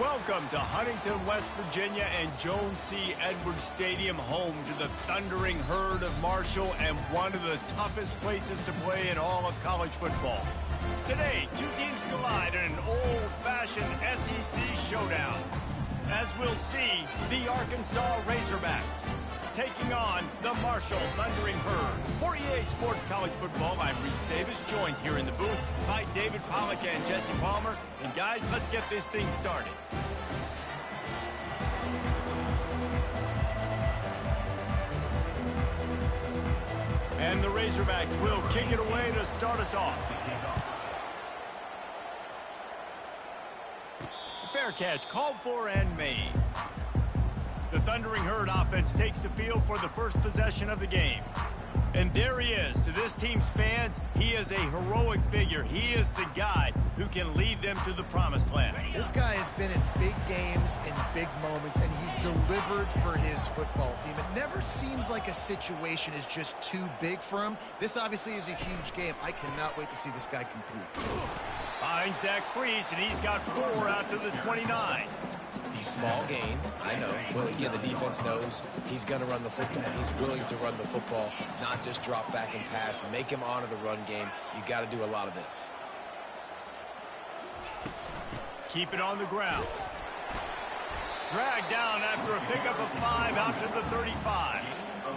Welcome to Huntington, West Virginia and Jones C. Edwards Stadium, home to the thundering herd of Marshall and one of the toughest places to play in all of college football. Today, two teams collide in an old-fashioned SEC showdown. As we'll see, the Arkansas Razorbacks taking on the Marshall Thundering Herd. For EA Sports College Football, I'm Reese Davis, joined here in the booth by David Pollack and Jesse Palmer. And guys, let's get this thing started. And the Razorbacks will kick it away to start us off. Fair catch, called for and made. The Thundering Herd offense takes the field for the first possession of the game. And there he is. To this team's fans, he is a heroic figure. He is the guy who can lead them to the promised land. This guy has been in big games and big moments, and he's delivered for his football team. It never seems like a situation is just too big for him. This obviously is a huge game. I cannot wait to see this guy compete. Finds that crease, and he's got 4 out to the 29. Small gain, I know. But again, the defense knows he's going to run the football. He's willing to run the football, not just drop back and pass. Make him honor the run game. You got to do a lot of this. Keep it on the ground. Dragged down after a pickup of 5 out to the 35.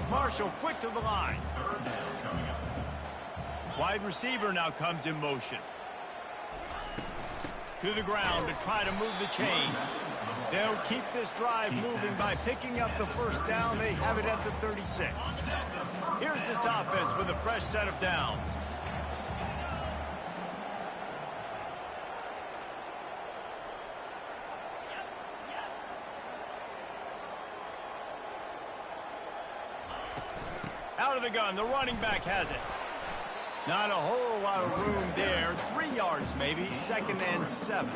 Marshall quick to the line. Wide receiver now comes in motion. To the ground to try to move the chains. They'll keep this drive moving by picking up the first down. They have it at the 36. Here's this offense with a fresh set of downs. Out of the gun, the running back has it. Not a whole lot of room there. 3 yards maybe, 2nd and 7.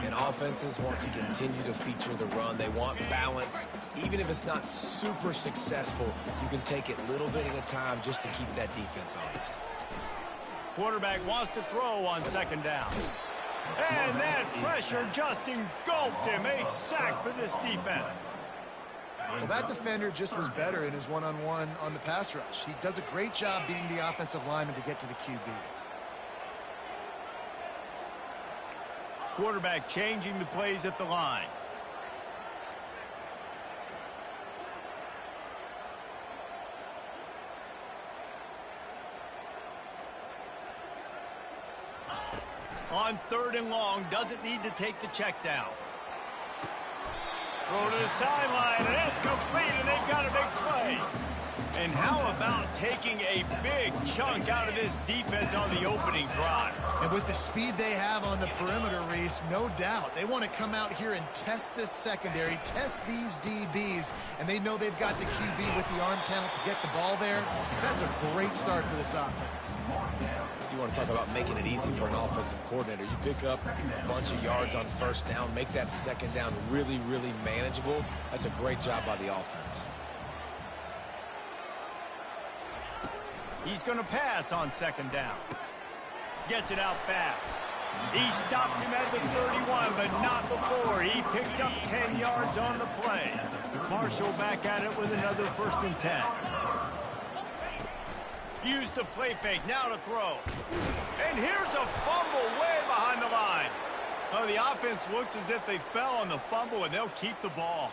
And offenses want to continue to feature the run. They want balance. Even if it's not super successful, you can take it little bit at a time just to keep that defense honest. Quarterback wants to throw on 2nd down. And that pressure just engulfed him. A sack for this defense. Well, that defender just was better in his one-on-one on the pass rush. He does a great job beating the offensive lineman to get to the QB. Quarterback changing the plays at the line. On 3rd and long, doesn't need to take the check down. Throw to the sideline, and it's complete, and they've got a big play. And how about taking a big chunk out of this defense on the opening drive? And with the speed they have on the perimeter, Reese, no doubt, they want to come out here and test this secondary, test these DBs, and they know they've got the QB with the arm talent to get the ball there. That's a great start for this offense. You want to talk about making it easy for an offensive coordinator. You pick up a bunch of yards on 1st down, make that 2nd down really, really manageable. That's a great job by the offense. He's going to pass on 2nd down. Gets it out fast. He stops him at the 31, but not before. He picks up 10 yards on the play. Marshall back at it with another 1st and 10. Use the play fake, now to throw. And here's a fumble way behind the line. Oh, the offense looks as if they fell on the fumble, and they'll keep the ball.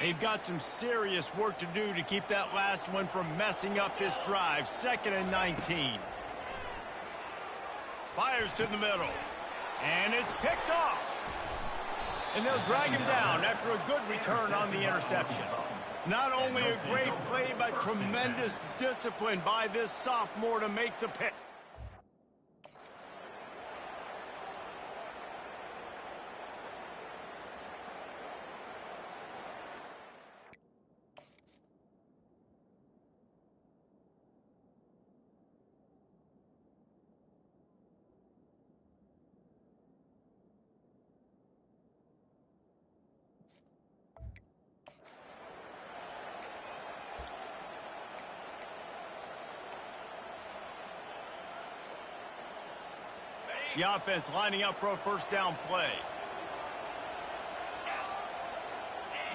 They've got some serious work to do to keep that last one from messing up this drive. 2nd and 19. Fires to the middle. And it's picked off. And they'll drag him down after a good return on the interception. Not only a great play, but tremendous discipline by this sophomore to make the pick. The offense lining up for a 1st down play.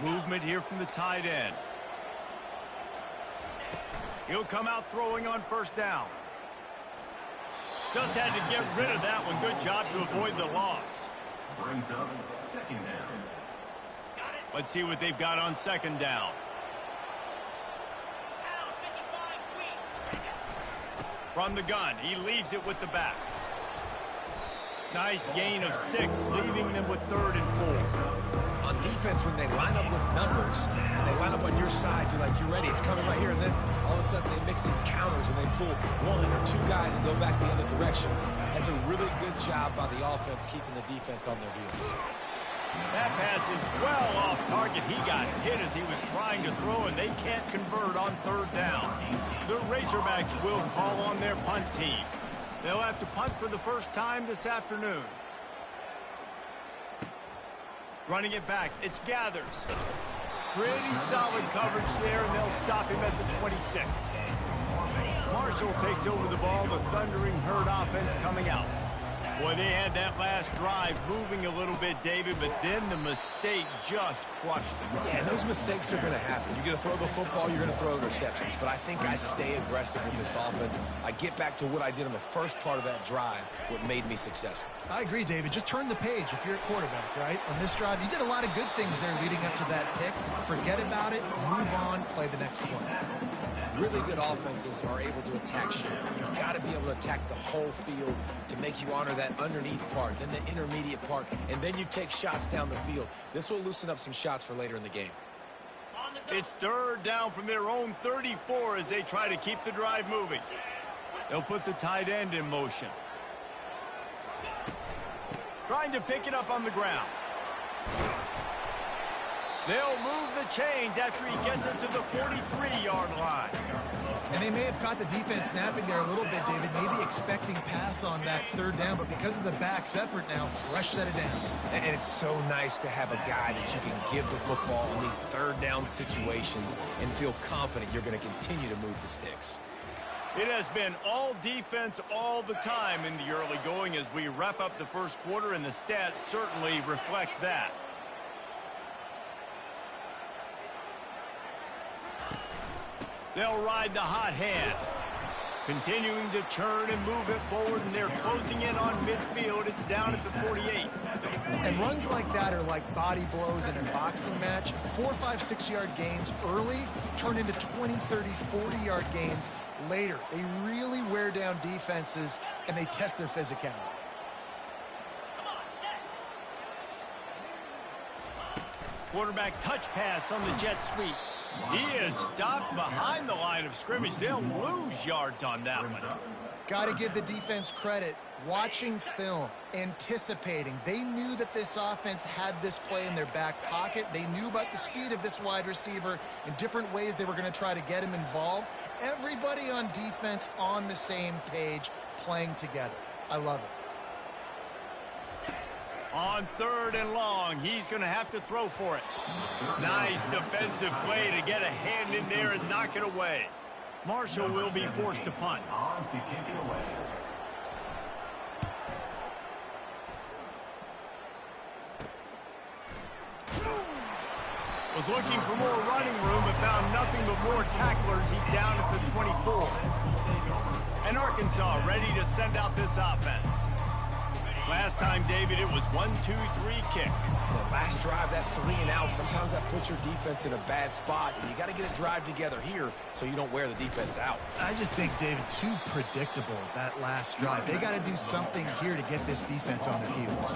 Movement here from the tight end. He'll come out throwing on first down. Just had to get rid of that one. Good job to avoid the loss. Brings up second down. Let's see what they've got on second down. From the gun, he leaves it with the back. Nice gain of 6, leaving them with 3rd and 4. On defense, when they line up with numbers and they line up on your side, you're like, you're ready, it's coming right here. And then all of a sudden they mix in counters and they pull 1 or 2 guys and go back the other direction. That's a really good job by the offense keeping the defense on their heels. That pass is well off target. He got hit as he was trying to throw, and they can't convert on 3rd down. The Razorbacks will call on their punt team. They'll have to punt for the first time this afternoon. Running it back, it's Gathers. Pretty solid coverage there, and they'll stop him at the 26. Marshall takes over the ball, the Thundering Herd offense coming out. Boy, they had that last drive moving a little bit, David, but then the mistake just crushed them. Yeah, those mistakes are going to happen. You're going to throw the football, you're going to throw interceptions. But I think I stay aggressive with this offense. I get back to what I did in the first part of that drive, what made me successful. I agree, David. Just turn the page if you're a quarterback, right? On this drive, you did a lot of good things there leading up to that pick. Forget about it, move on, play the next play. Really good offenses are able to attack short. You've got to be able to attack the whole field to make you honor that underneath part, then the intermediate part, and then you take shots down the field. This will loosen up some shots for later in the game. It's 3rd down from their own 34 as they try to keep the drive moving. They'll put the tight end in motion. Trying to pick it up on the ground. They'll move the chains after he gets it to the 43-yard line. And they may have caught the defense snapping there a little bit, David, maybe expecting pass on that 3rd down, but because of the back's effort now, fresh set it down. And it's so nice to have a guy that you can give the football in these 3rd down situations and feel confident you're going to continue to move the sticks. It has been all defense all the time in the early going as we wrap up the first quarter, and the stats certainly reflect that. They'll ride the hot hand. Continuing to churn and move it forward, and they're closing in on midfield. It's down at the 48. And runs like that are like body blows in a boxing match. 4, 5, 6-yard gains early turn into 20, 30, 40-yard gains later. They really wear down defenses, and they test their physicality. Quarterback touch pass on the jet sweep. He is stopped behind the line of scrimmage. They'll lose yards on that one. Got to give the defense credit. Watching film, anticipating. They knew that this offense had this play in their back pocket. They knew about the speed of this wide receiver and different ways they were going to try to get him involved. Everybody on defense on the same page, playing together. I love it. On 3rd and long, he's going to have to throw for it. Nice defensive play to get a hand in there and knock it away. Marshall will be forced to punt. On to kick it away. Was looking for more running room, but found nothing but more tacklers. He's down at the 24. And Arkansas ready to send out this offense. Last time, David, it was 1, 2, 3 kick. The last drive, that 3 and out, sometimes that puts your defense in a bad spot, and you got to get a drive together here so you don't wear the defense out. I just think, David, too predictable, that last drive. They got to do something here to get this defense on their heels.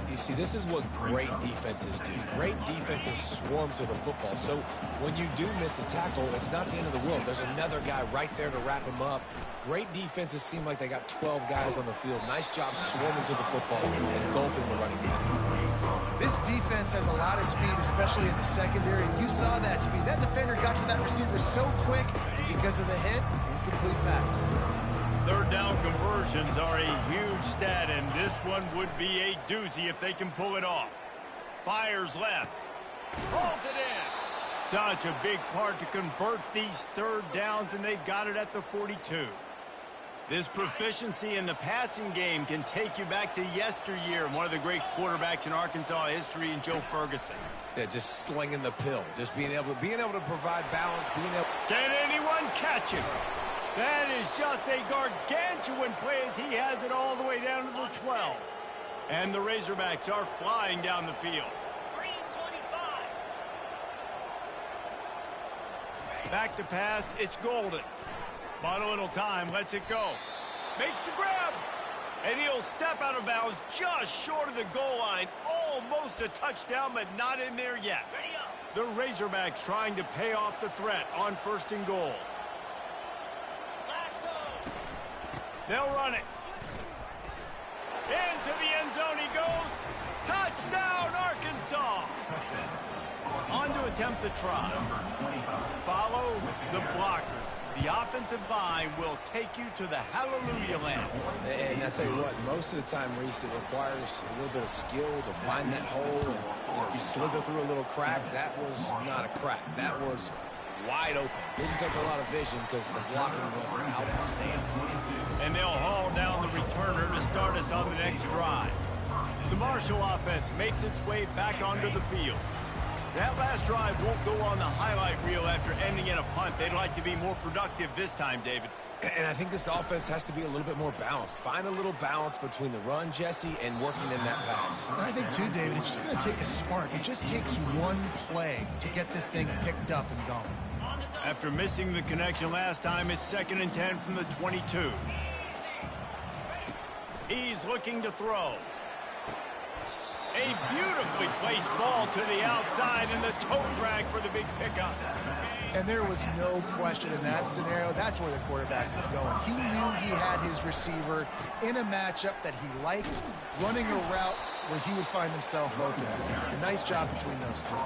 You see, this is what great defenses do. Great defenses swarm to the football. So when you do miss a tackle, it's not the end of the world. There's another guy right there to wrap him up. Great defenses seem like they got 12 guys on the field. Nice job swarming to the football, engulfing the running back. This defense has a lot of speed, especially in the secondary. You saw that speed. That defender got to that receiver so quick, and because of the hit, incomplete pass. 3rd down conversions are a huge stat, and this one would be a doozy if they can pull it off. Fires left. Pulls it in. Such a big part to convert these 3rd downs, and they've got it at the 42. This proficiency in the passing game can take you back to yesteryear, one of the great quarterbacks in Arkansas history, in Joe Ferguson. Yeah, just slinging the pill, just being able to provide balance, being able. Can anyone catch him? That is just a gargantuan play as he has it all the way down to the 12. And the Razorbacks are flying down the field. Back to pass, it's Golden. Bought a little time, lets it go. Makes the grab. And he'll step out of bounds just short of the goal line. Almost a touchdown, but not in there yet. The Razorbacks trying to pay off the threat on 1st and goal. They'll run it. Into the end zone he goes. Touchdown, Arkansas. On to attempt the try. Follow the blockers. The offensive line will take you to the hallelujah land. And I tell you what, most of the time, Reese, it requires a little bit of skill to find that hole and slither through a little crack. That was not a crack. That was wide open. Didn't take a lot of vision because the blocking was outstanding. And they'll haul down the returner to start us on the next drive. The Marshall offense makes its way back onto the field. That last drive won't go on the highlight reel after ending in a punt. They'd like to be more productive this time, David. And I think this offense has to be a little bit more balanced. Find a little balance between the run, Jesse, and working in that pass. And I think, too, David, it's just going to take a spark. It just takes one play to get this thing picked up and going. After missing the connection last time, it's 2nd and 10 from the 22. He's looking to throw. A beautifully placed ball to the outside and the toe drag for the big pickup. And there was no question in that scenario. That's where the quarterback was going. He knew he had his receiver in a matchup that he liked, running a route where he would find himself open. A nice job between those two.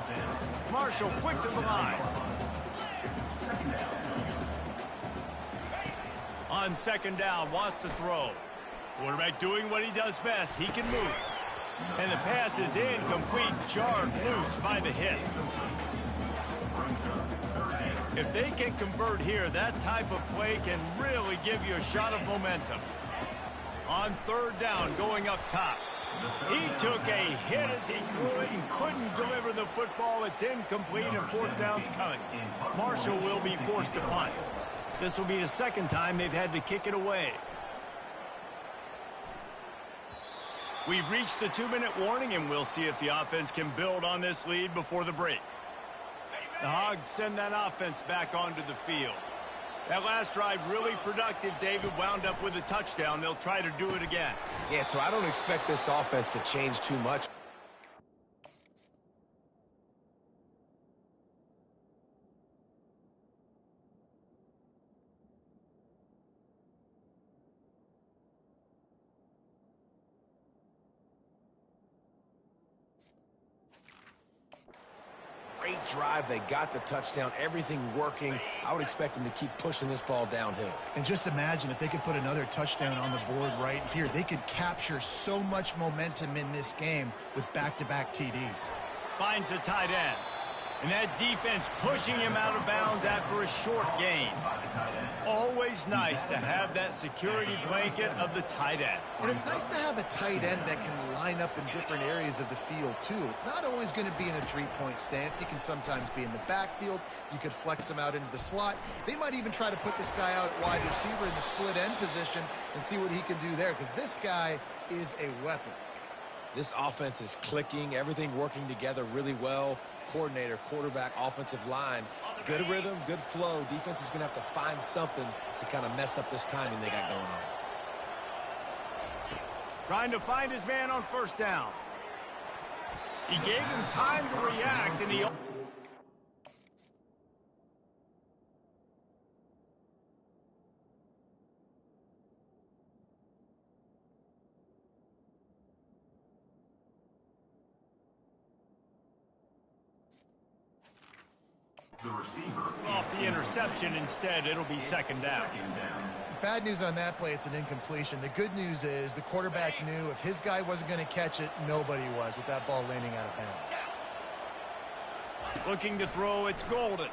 Marshall quick to the line. On 2nd down, wants to throw. Quarterback doing what he does best. He can move. And the pass is incomplete, jarred loose by the hit. If they can convert here, that type of play can really give you a shot of momentum. On 3rd down, going up top. He took a hit as he threw it and couldn't deliver the football. It's incomplete and 4th down's coming. Marshall will be forced to punt. This will be the 2nd time they've had to kick it away. We've reached the 2-minute warning, and we'll see if the offense can build on this lead before the break. The Hogs send that offense back onto the field. That last drive really productive. David wound up with a touchdown. They'll try to do it again. Yeah, so I don't expect this offense to change too much. Great drive. They got the touchdown. Everything working. I would expect them to keep pushing this ball downhill. And just imagine if they could put another touchdown on the board right here. They could capture so much momentum in this game with back-to-back TDs. Finds the tight end. And that defense pushing him out of bounds after a short gain. Always nice to have that security blanket of the tight end. And it's nice to have a tight end that can line up in different areas of the field, too. It's not always going to be in a three-point stance. He can sometimes be in the backfield. You could flex him out into the slot. They might even try to put this guy out at wide receiver in the split end position and see what he can do there, because this guy is a weapon. This offense is clicking, everything working together really well. Coordinator, quarterback, offensive line, good rhythm, good flow. Defense is going to have to find something to kind of mess up this timing they got going on. Trying to find his man on 1st down. He gave him time to react, and he... The receiver off the interception instead. It'll be 2nd down. Bad news on that play, it's an incompletion. The good news is the quarterback knew if his guy wasn't going to catch it, nobody was with that ball landing out of bounds. Looking to throw, it's Golden.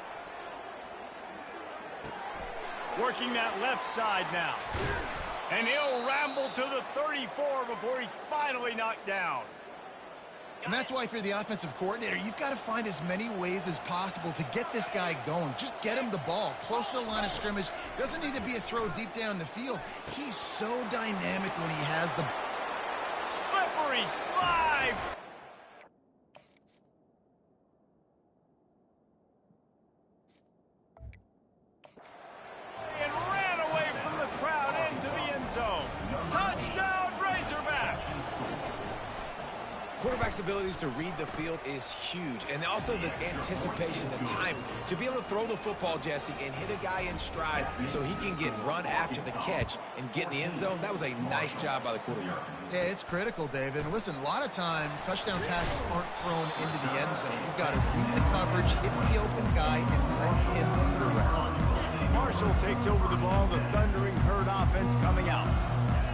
Working that left side now. And he'll ramble to the 34 before he's finally knocked down. And that's why if you're the offensive coordinator, you've got to find as many ways as possible to get this guy going. Just get him the ball close to the line of scrimmage. Doesn't need to be a throw deep down the field. He's so dynamic when he has the... Slippery slide. And ran away from the crowd into the end zone. Touchdown, Razorbacks. Quarterback's abilities to read the field is huge, and also the anticipation, the time to be able to throw the football, Jesse, and hit a guy in stride so he can get run after the catch and get in the end zone. That was a nice job by the quarterback. Yeah, it's critical, David. And listen, a lot of times touchdown passes aren't thrown into the end zone. You've got to read the coverage, hit the open guy, and let him direct. Marshall takes over the ball, the Thundering Herd offense coming out.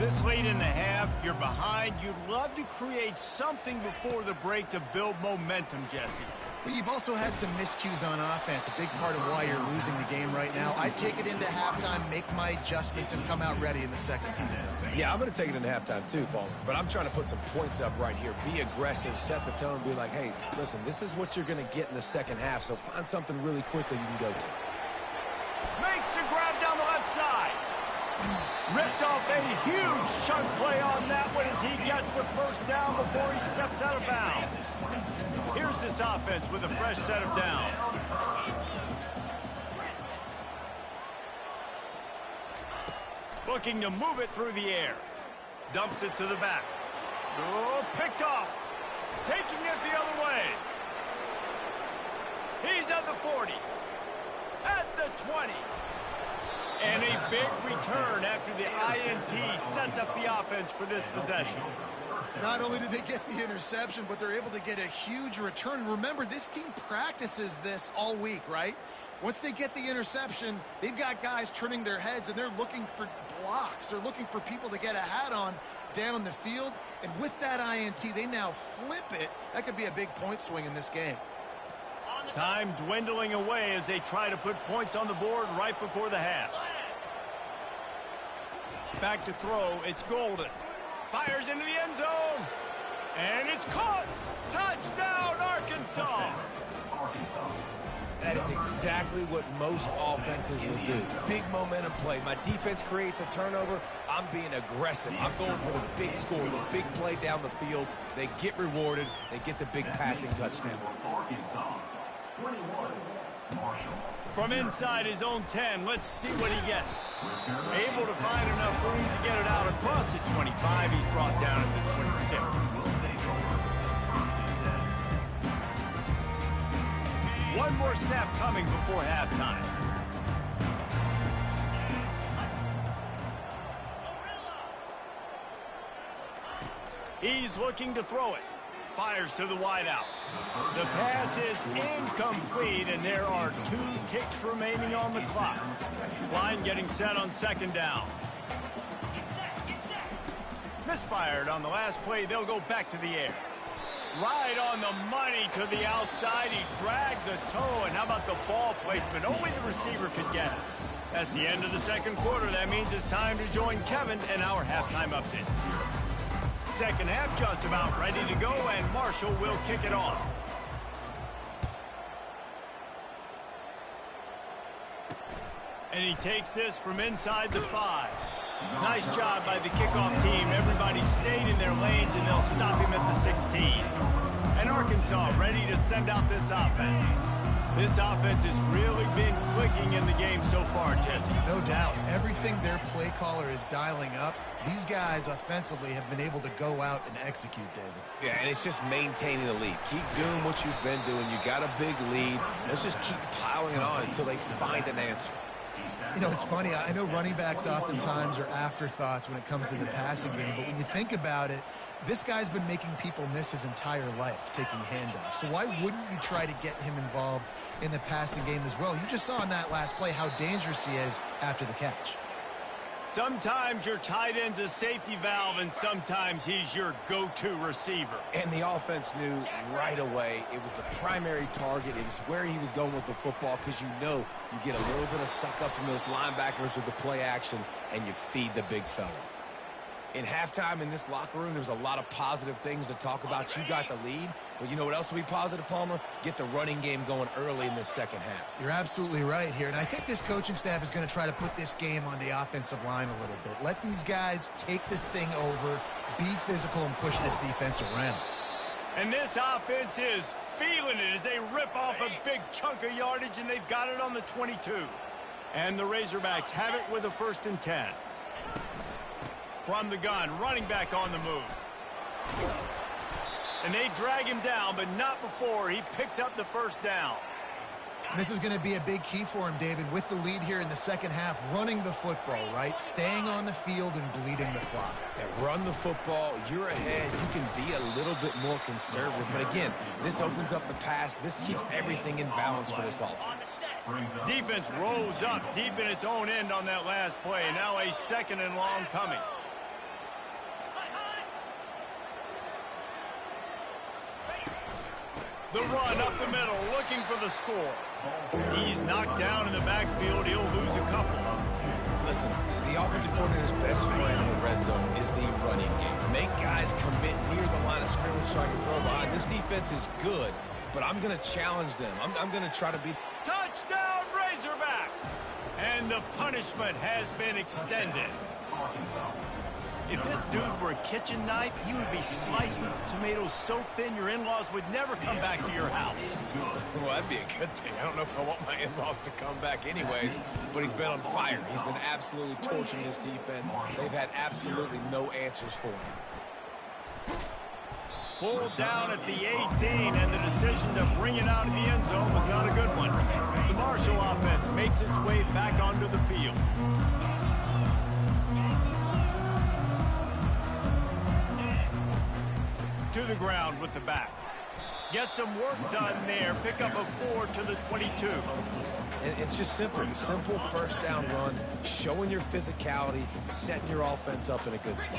This late in the half, you're behind. You'd love to create something before the break to build momentum, Jesse. But you've also had some miscues on offense, a big part of why you're losing the game right now. I'd take it into halftime, make my adjustments, and come out ready in the second half. Yeah, I'm going to take it into halftime too, Paul. But I'm trying to put some points up right here. Be aggressive, set the tone, be like, hey, listen, this is what you're going to get in the second half, so find something really quickly you can go to. Makes the grab down the left side. Ripped off a huge chunk play on that one as he gets the first down before he steps out of bounds. Here's this offense with a fresh set of downs. Looking to move it through the air. Dumps it to the back. Oh, picked off. Taking it the other way. He's at the 40. At the 20. And a big return after the INT sets up the offense for this possession. Not only do they get the interception, but they're able to get a huge return. Remember, this team practices this all week, right? Once they get the interception, they've got guys turning their heads, and they're looking for blocks. They're looking for people to get a hat on down the field. And with that INT, they now flip it. That could be a big point swing in this game. Time dwindling away as they try to put points on the board right before the half. Back to throw, it's Golden. Fires into the end zone. And it's caught. Touchdown, Arkansas. That is exactly what most offenses will do. Big momentum play. My defense creates a turnover. I'm being aggressive. I'm going for the big score, the big play down the field. They get rewarded. They get the big passing touchdown. From inside his own 10, let's see what he gets. Able to find enough room to get it out across the 25. He's brought down at the 26. One more snap coming before halftime. He's looking to throw it. Fires to the wideout. The pass is incomplete, and there are 2 ticks remaining on the clock. Line getting set on second down. Misfired on the last play. They'll go back to the air. Right on the money to the outside. He dragged the toe, and how about the ball placement? Only the receiver could get it. That's the end of the second quarter. That means it's time to join Kevin in our halftime update. Second half just about ready to go, and Marshall will kick it off. And he takes this from inside the 5. Nice job by the kickoff team. Everybody stayed in their lanes, and they'll stop him at the 16. And Arkansas ready to send out this offense. This offense has really been clicking in the game so far, Jesse. No doubt. Everything their play caller is dialing up, these guys offensively have been able to go out and execute, David. Yeah, and it's just maintaining the lead. Keep doing what you've been doing. You got a big lead. Let's just keep piling it on until they find an answer. You know, it's funny. I know running backs oftentimes are afterthoughts when it comes to the passing game, but when you think about it, this guy's been making people miss his entire life taking handoffs. So why wouldn't you try to get him involved in the passing game as well? You just saw in that last play how dangerous he is after the catch. Sometimes your tight end's a safety valve, and sometimes he's your go-to receiver. And the offense knew right away it was the primary target. It was where he was going with the football, because you know you get a little bit of suck up from those linebackers with the play action, and you feed the big fella. In halftime in this locker room, there was a lot of positive things to talk about. You got the lead, but you know what else will be positive, Palmer? Get the running game going early in this second half. You're absolutely right here, and I think this coaching staff is going to try to put this game on the offensive line a little bit. Let these guys take this thing over, be physical, and push this defense around. And this offense is feeling it as they rip off a big chunk of yardage, and they've got it on the 22. And the Razorbacks have it with a 1st and 10. From the gun, running back on the move. And they drag him down, but not before he picks up the 1st down. This is going to be a big key for him, David, with the lead here in the second half, running the football, right? Staying on the field and bleeding the clock. Yeah, run the football, you're ahead, you can be a little bit more conservative. But again, this opens up the pass. This keeps everything in balance for this offense. Defense rolls up deep in its own end on that last play. Now a 2nd and long coming. The run up the middle, looking for the score. He's knocked down in the backfield. He'll lose a couple. Listen, the offensive coordinator's best friend in the red zone is the running game. Make guys commit near the line of scrimmage so I can throw behind. This defense is good, but I'm going to challenge them. I'm going to try to be... Touchdown, Razorbacks! And the punishment has been extended. If this dude were a kitchen knife, he would be slicing tomatoes so thin your in-laws would never come back to your house. Well, that'd be a good thing. I don't know if I want my in-laws to come back anyways, but he's been on fire. He's been absolutely torching this defense. They've had absolutely no answers for him. Pulled down at the 18, and the decision to bring it out of the end zone was not a good one. The Marshall offense makes its way back onto the field. To the ground with the back. Get some work done there. Pick up a 4 to the 22. And it's just simple. Simple 1st down run, showing your physicality, setting your offense up in a good spot.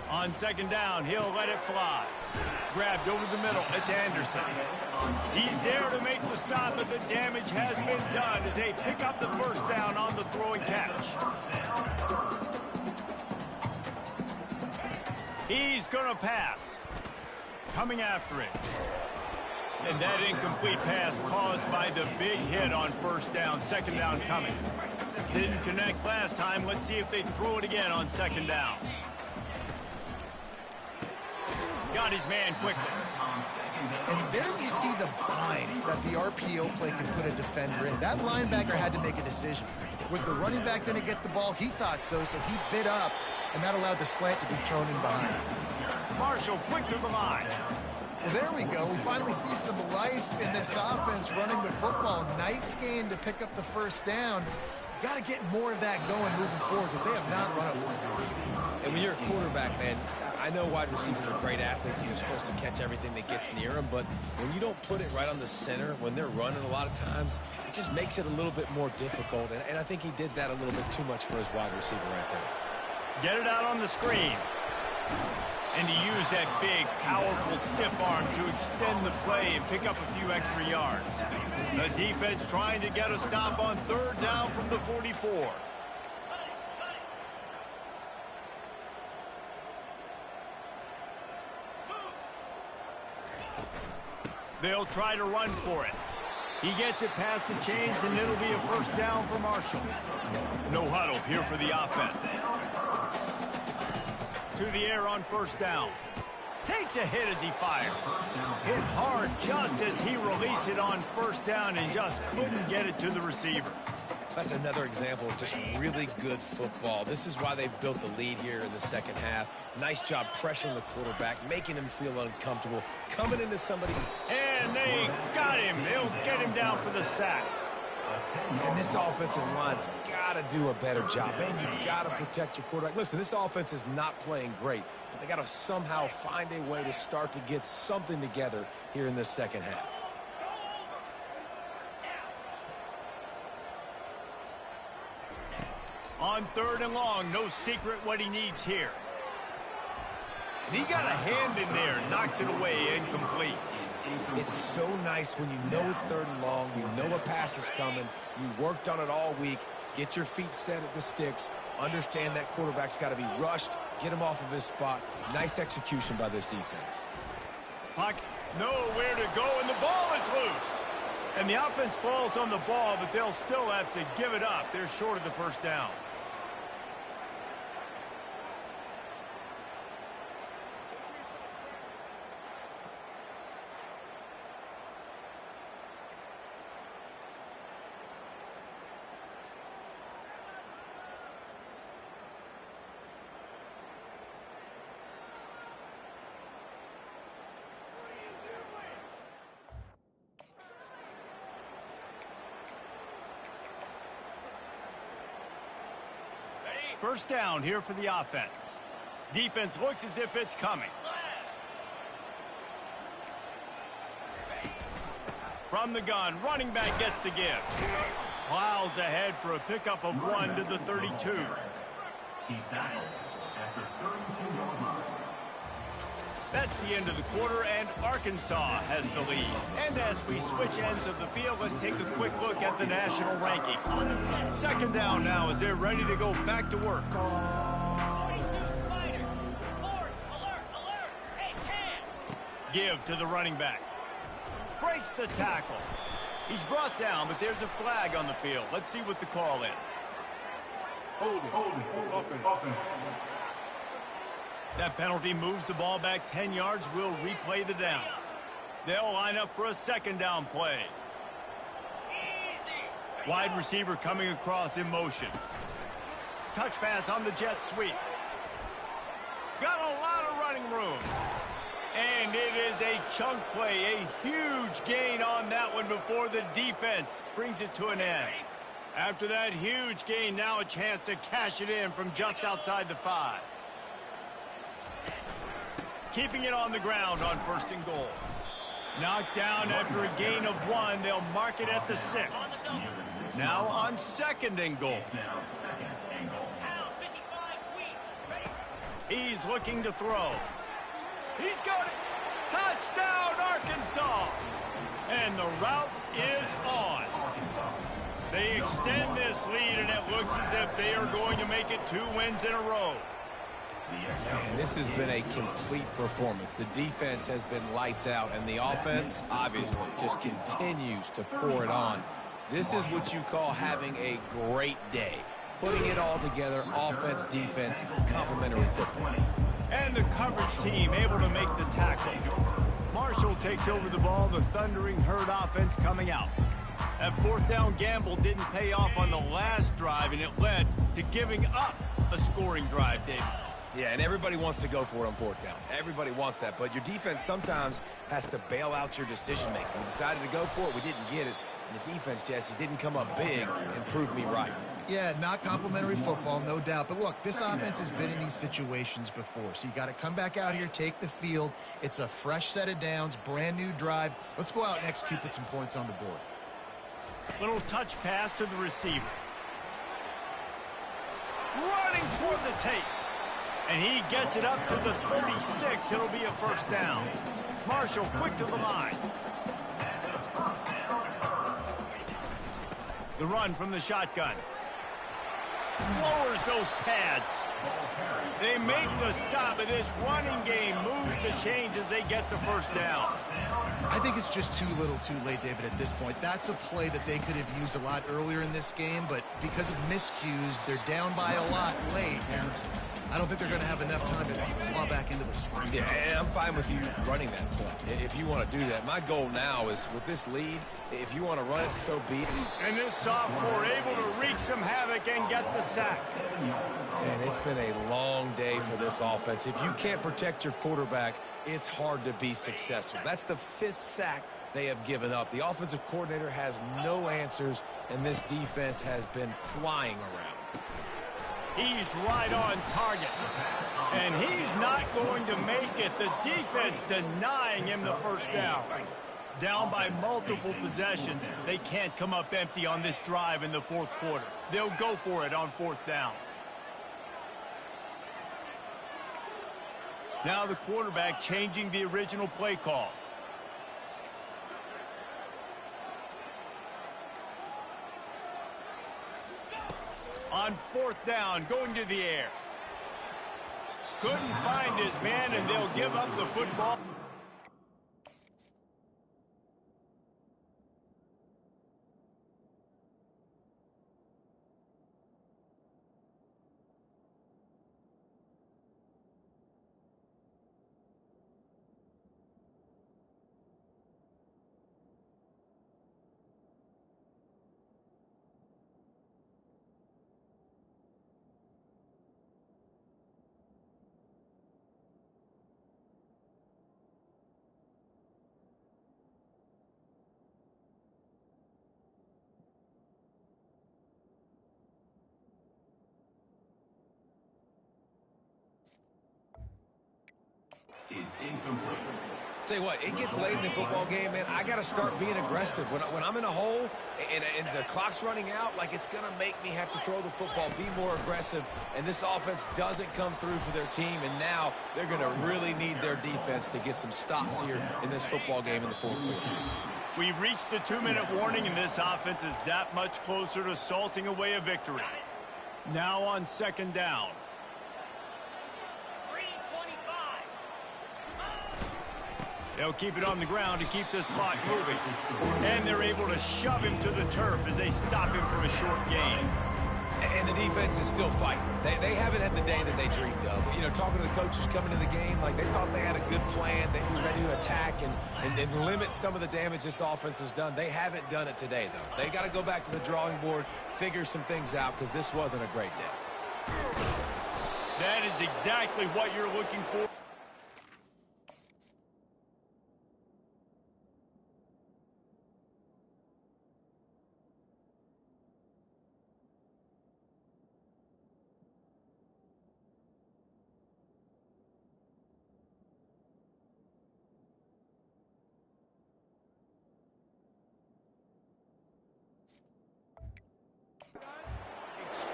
On 2nd down, he'll let it fly. Grabbed over the middle. It's Anderson. He's there to make the stop, but the damage has been done as they pick up the 1st down on the throw and catch. He's going to pass. Coming after it. And that incomplete pass caused by the big hit on 1st down. 2nd down coming. Didn't connect last time. Let's see if they throw it again on 2nd down. Got his man quickly. And there you see the bind that the RPO play can put a defender in. That linebacker had to make a decision. Was the running back going to get the ball? He thought so, so he bit up, and that allowed the slant to be thrown in behind. Marshall quick to the line. Well, there we go. We finally see some life in this offense running the football. Nice game to pick up the 1st down. Got to get more of that going moving forward because they have not run it well. And when you're a quarterback, man, I know wide receivers are great athletes and you're supposed to catch everything that gets near them, but when you don't put it right on the center, when they're running a lot of times, it just makes it a little bit more difficult. And I think he did that a little bit too much for his wide receiver right there. Get it out on the screen. And he used that big, powerful stiff arm to extend the play and pick up a few extra yards. The defense trying to get a stop on 3rd down from the 44. They'll try to run for it. He gets it past the chains, and it'll be a 1st down for Marshall. No huddle here for the offense. To the air on 1st down. Takes a hit as he fires. Hit hard just as he released it on 1st down and just couldn't get it to the receiver. That's another example of just really good football. This is why they've built the lead here in the second half. Nice job pressuring the quarterback, making him feel uncomfortable, coming into somebody. And they got him. They'll get him down for the sack. And this offensive line's got to do a better job. Man, you got to protect your quarterback. Listen, this offense is not playing great, but they got to somehow find a way to start to get something together here in this second half. On On 3rd and long, no secret what he needs here. And he got a hand in there, knocks it away, incomplete. It's so nice when you know it's 3rd and long, you know a pass is coming, you worked on it all week, get your feet set at the sticks, understand that quarterback's got to be rushed, get him off of his spot. Nice execution by this defense. Pocket, nowhere to go, and the ball is loose. And the offense falls on the ball, but they'll still have to give it up. They're short of the 1st down. First down here for the offense. Defense looks as if it's coming. From the gun, running back gets to give. Plows ahead for a pickup of 1 to the 32. He's tackled after 32 yard line. That's the end of the quarter, and Arkansas has the lead. And as we switch ends of the field, let's take a quick look at the national rankings. Second down now as they're ready to go back to work. Give to the running back. Breaks the tackle. He's brought down, but there's a flag on the field. Let's see what the call is. Holding. Offense. That penalty moves the ball back 10 yards. We'll replay the down. They'll line up for a second down play. Wide receiver coming across in motion. Touch pass on the jet sweep. Got a lot of running room. And it is a chunk play, a huge gain on that one before the defense brings it to an end. After that huge gain, now a chance to cash it in from just outside the 5. Keeping it on the ground on 1st and goal. Knocked down after a gain of 1. They'll mark it at the 6. Now on 2nd and goal. He's looking to throw. He's got it. Touchdown, Arkansas. And the route is on. They extend this lead, and it looks as if they are going to make it 2 wins in a row. Man, this has been a complete performance. The defense has been lights out, and the offense, obviously, just continues to pour it on. This is what you call having a great day. Putting it all together, offense, defense, complementary football. And the coverage team able to make the tackle. Marshall takes over the ball, the thundering herd offense coming out. That 4th down gamble didn't pay off on the last drive, and it led to giving up a scoring drive, David. Yeah, and everybody wants to go for it on 4th down. Everybody wants that, but your defense sometimes has to bail out your decision-making. We decided to go for it, we didn't get it. And the defense, Jesse, didn't come up big and prove me right. Yeah, not complimentary football, no doubt. But look, this offense has been in these situations before. So you got to come back out here, take the field. It's a fresh set of downs, brand new drive. Let's go out and execute, put some points on the board. Little touch pass to the receiver. Running toward the tape. And he gets it up to the 36. It'll be a 1st down. Marshall quick to the line. The run from the shotgun. Lowers those pads. They make the stop, but this running game moves the chains as they get the 1st down. I think it's just too little too late, David, at this point. That's a play that they could have used a lot earlier in this game, but because of miscues, they're down by a lot late, and I don't think they're going to have enough time to claw back into this one. Yeah, and I'm fine with you running that play if you want to do that. My goal now is with this lead, if you want to run it, so be it. And this sophomore able to wreak some havoc and get the sack. And it's been a long day for this offense. If you can't protect your quarterback, it's hard to be successful. That's the 5th sack they have given up. The offensive coordinator has no answers, and this defense has been flying around. He's right on target. And he's not going to make it. The defense denying him the 1st down. Down by multiple possessions. They can't come up empty on this drive in the 4th quarter. They'll go for it on 4th down. Now the quarterback changing the original play call. On 4th down, going to the air. Couldn't find his man, and they'll give up the football. Is incomplete. Tell you what, it gets late in the football game, man. I got to start being aggressive. When I'm in a hole and the clock's running out, like, it's going to make me have to throw the football, be more aggressive, and this offense doesn't come through for their team, and now they're going to really need their defense to get some stops here in this football game in the 4th quarter. We've reached the 2-minute warning, and this offense is that much closer to salting away a victory. Now on 2nd down. They'll keep it on the ground to keep this clock moving. And they're able to shove him to the turf as they stop him from a short gain. And the defense is still fighting. They haven't had the day that they dreamed of. You know, talking to the coaches coming to the game, like, they thought they had a good plan. They were ready to attack and limit some of the damage this offense has done. They haven't done it today, though. They got to go back to the drawing board, figure some things out, because this wasn't a great day. That is exactly what you're looking for.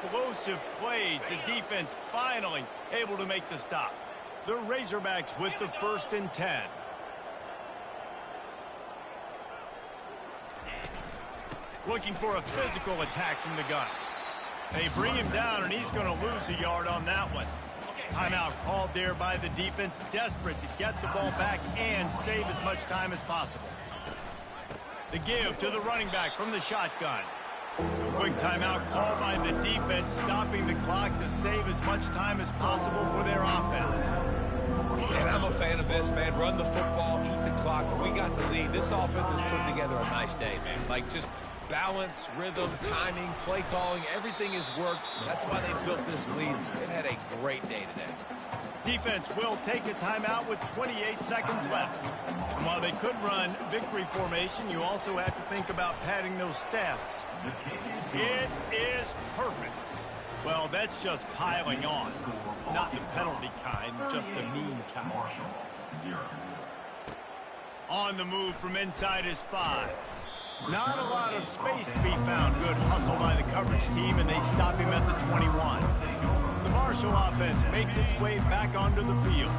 Explosive plays. The defense finally able to make the stop. The Razorbacks with the 1st and 10. Looking for a physical attack from the gun. They bring him down, and he's going to lose a yard on that one. Timeout called there by the defense, desperate to get the ball back and save as much time as possible. The give to the running back from the shotgun. Quick timeout called by the defense, stopping the clock to save as much time as possible for their offense. And I'm a fan of this, man. Run the football, eat the clock. We got the lead. This offense has put together a nice day, man. Like, just balance, rhythm, timing, play calling, everything has worked. That's why they've built this lead. They've had a great day today. Defense will take a timeout with 28 seconds left. And while they could run victory formation, you also have to think about padding those stats. It is perfect. Well, that's just piling on. Not the penalty kind, just the mean kind. On the move from inside his 5. Not a lot of space to be found. Good hustle by the coverage team, and they stop him at the 21. The Marshall offense makes its way back onto the field.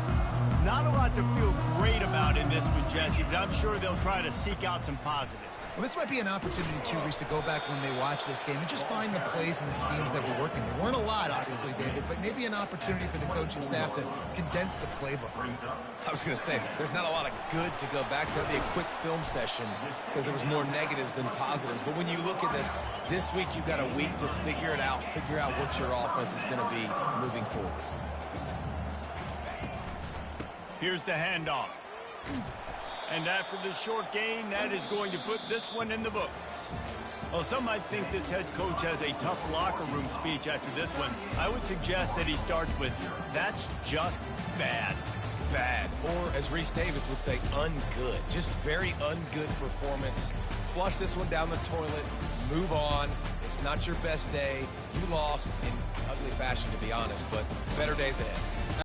Not a lot to feel great about in this one, Jesse, but I'm sure they'll try to seek out some positives. Well, this might be an opportunity, too, Reese, to go back when they watch this game and just find the plays and the schemes that were working. There weren't a lot, obviously, David, but maybe an opportunity for the coaching staff to condense the playbook. I was going to say, there's not a lot of good to go back to. That'd be a quick film session because there was more negatives than positives. But when you look at this week you've got a week to figure it out, figure out what your offense is going to be moving forward. Here's the handoff. And after the short gain, that is going to put this one in the books. Well, some might think this head coach has a tough locker room speech after this one. I would suggest that he starts with, "That's just bad." Bad. Or, as Reese Davis would say, ungood. Just very ungood performance. Flush this one down the toilet. Move on. It's not your best day. You lost in ugly fashion, to be honest, but better days ahead.